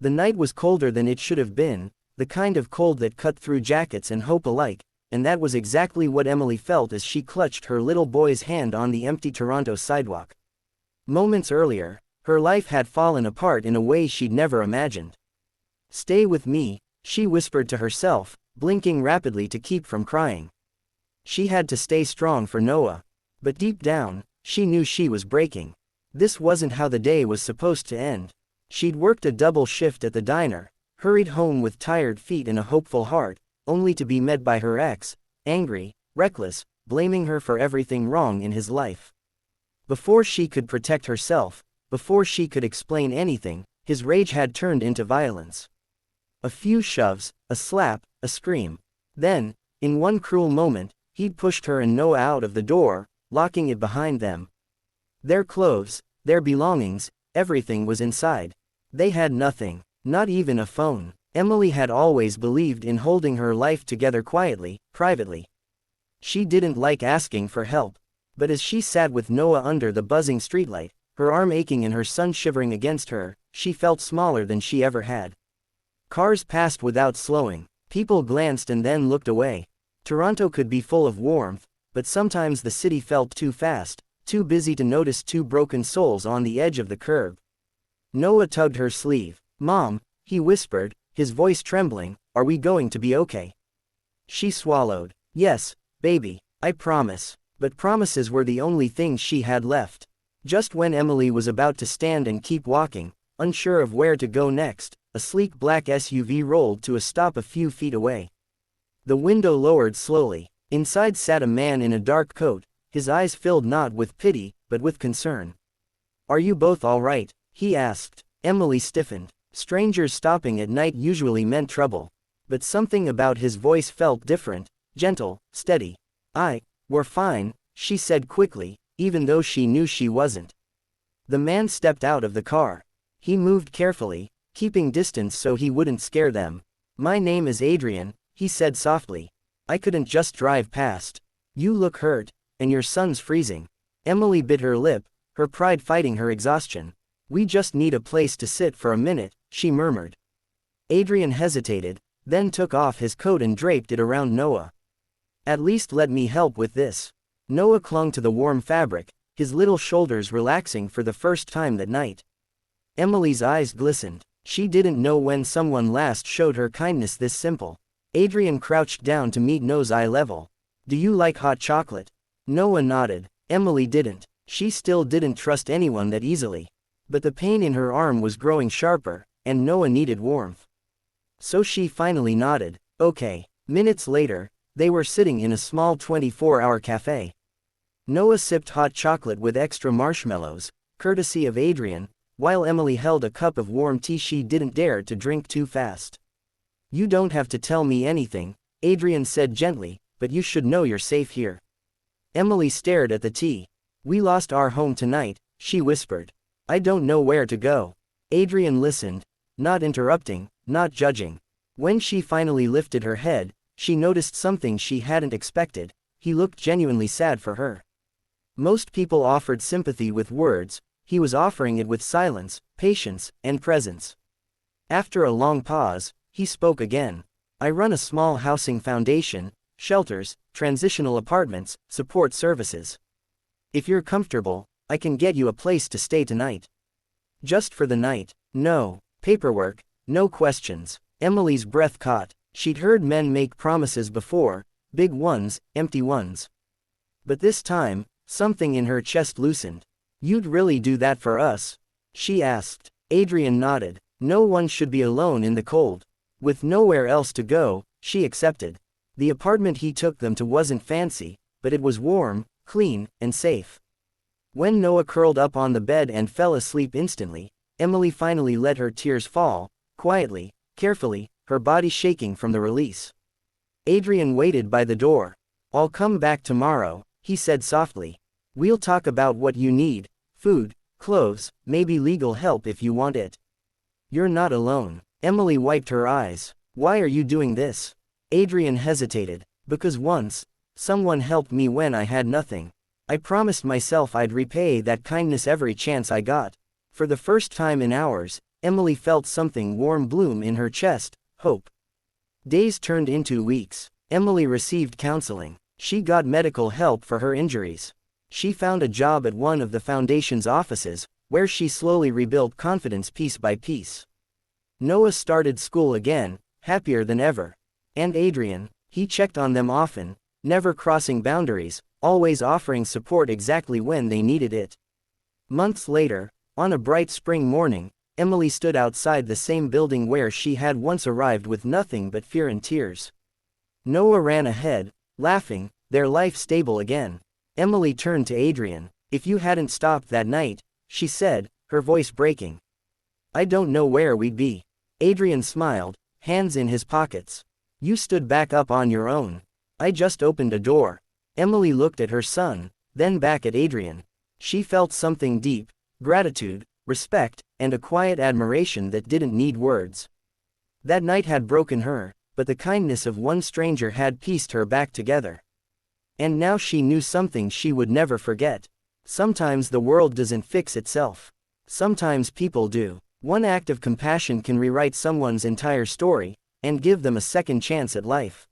The night was colder than it should have been, the kind of cold that cut through jackets and hope alike, and that was exactly what Emily felt as she clutched her little boy's hand on the empty Toronto sidewalk. Moments earlier, her life had fallen apart in a way she'd never imagined. "Stay with me," she whispered to herself, blinking rapidly to keep from crying. She had to stay strong for Noah. But deep down, she knew she was breaking. This wasn't how the day was supposed to end. She'd worked a double shift at the diner, hurried home with tired feet and a hopeful heart, only to be met by her ex, angry, reckless, blaming her for everything wrong in his life. Before she could protect herself, before she could explain anything, his rage had turned into violence. A few shoves, a slap, a scream. Then, in one cruel moment, he'd pushed her and Noah out of the door, locking it behind them. Their clothes, their belongings, everything was inside. They had nothing, not even a phone. Emily had always believed in holding her life together quietly, privately. She didn't like asking for help. But as she sat with Noah under the buzzing streetlight, her arm aching and her son shivering against her, she felt smaller than she ever had. Cars passed without slowing. People glanced and then looked away. Toronto could be full of warmth, but sometimes the city felt too fast, too busy to notice two broken souls on the edge of the curb. Noah tugged her sleeve. "Mom," he whispered, his voice trembling, "are we going to be okay?" She swallowed. "Yes, baby, I promise." But promises were the only things she had left. Just when Emily was about to stand and keep walking, unsure of where to go next, a sleek black SUV rolled to a stop a few feet away. The window lowered slowly. Inside sat a man in a dark coat, his eyes filled not with pity, but with concern. "Are you both all right?" he asked. Emily stiffened. Strangers stopping at night usually meant trouble. But something about his voice felt different, gentle, steady. "We're fine," she said quickly, even though she knew she wasn't. The man stepped out of the car. He moved carefully, keeping distance so he wouldn't scare them. "My name is Adrian," he said softly. "I couldn't just drive past. You look hurt, and your son's freezing." Emily bit her lip, her pride fighting her exhaustion. "We just need a place to sit for a minute," she murmured. Adrian hesitated, then took off his coat and draped it around Noah. "At least let me help with this." Noah clung to the warm fabric, his little shoulders relaxing for the first time that night. Emily's eyes glistened. She didn't know when someone last showed her kindness this simple. Adrian crouched down to meet Noah's eye level. "Do you like hot chocolate?" Noah nodded. Emily didn't. She still didn't trust anyone that easily. But the pain in her arm was growing sharper, and Noah needed warmth. So she finally nodded. "Okay." Minutes later, they were sitting in a small 24-hour cafe. Noah sipped hot chocolate with extra marshmallows, courtesy of Adrian, while Emily held a cup of warm tea she didn't dare to drink too fast. "You don't have to tell me anything," Adrian said gently, "but you should know you're safe here." Emily stared at the tea. "We lost our home tonight," she whispered. "I don't know where to go." Adrian listened, not interrupting, not judging. When she finally lifted her head, she noticed something she hadn't expected. He looked genuinely sad for her. Most people offered sympathy with words, he was offering it with silence, patience, and presence. After a long pause, he spoke again. "I run a small housing foundation, shelters, transitional apartments, support services. If you're comfortable, I can get you a place to stay tonight." "Just for the night?" "No paperwork, no questions." Emily's breath caught. She'd heard men make promises before, big ones, empty ones. But this time, something in her chest loosened. "You'd really do that for us?" she asked. Adrian nodded. No one should be alone in the cold. With nowhere else to go, she accepted. The apartment he took them to wasn't fancy, but it was warm, clean, and safe. When Noah curled up on the bed and fell asleep instantly, Emily finally let her tears fall, quietly, carefully, her body shaking from the release. Adrian waited by the door. "I'll come back tomorrow," he said softly. "We'll talk about what you need, food, clothes, maybe legal help if you want it. You're not alone." Emily wiped her eyes. "Why are you doing this?" Adrian hesitated. "Because once, someone helped me when I had nothing. I promised myself I'd repay that kindness every chance I got." For the first time in hours, Emily felt something warm bloom in her chest, hope. Days turned into weeks. Emily received counseling. She got medical help for her injuries. She found a job at one of the foundation's offices, where she slowly rebuilt confidence piece by piece. Noah started school again, happier than ever. And Adrian, he checked on them often, never crossing boundaries, always offering support exactly when they needed it. Months later, on a bright spring morning, Emily stood outside the same building where she had once arrived with nothing but fear and tears. Noah ran ahead, laughing, their life stable again. Emily turned to Adrian. "If you hadn't stopped that night," she said, her voice breaking, "I don't know where we'd be." Adrian smiled, hands in his pockets. "You stood back up on your own. I just opened a door." Emily looked at her son, then back at Adrian. She felt something deep, gratitude, respect, and a quiet admiration that didn't need words. That night had broken her, but the kindness of one stranger had pieced her back together. And now she knew something she would never forget. Sometimes the world doesn't fix itself. Sometimes people do. One act of compassion can rewrite someone's entire story, and give them a second chance at life.